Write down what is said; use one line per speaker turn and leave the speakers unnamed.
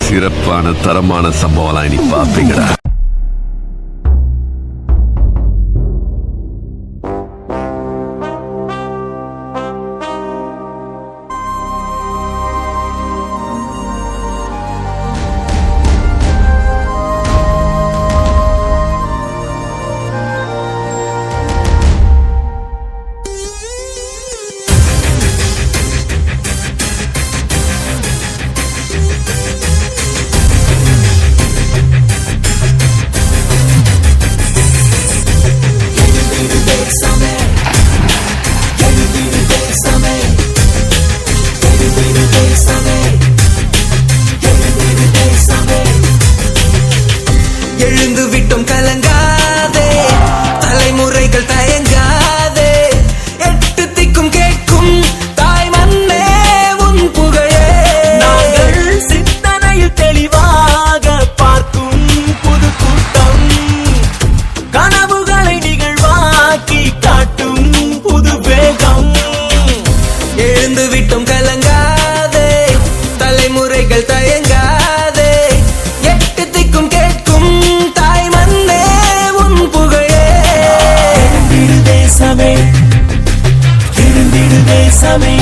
சிறப்பான தரமான சம்பவம் நீ பாப்பீங்கடா.
எழுந்து விட்டோம் கலங்காதே, தலைமுறைகள் தயங்காதே, எட்டு திக்கும் கேட்கும் தாய் மண்ணே உன் புகழே.
நாங்கள் சிந்தனையில் தெளிவாக பார்க்கும் புது கூட்டம், கனவுகளை நிகழ்வாக்கி காட்டும் புது வேகம்.
எழுந்து விட்டோம் கலங்காதே, தலைமுறைகள் தயங்காதே, எட்டு திக்கும் கேட்கும் தாய் மண்ணே உன் புகழே.
எழுந்திடு தேசமே, எழுந்திடு தேசமே.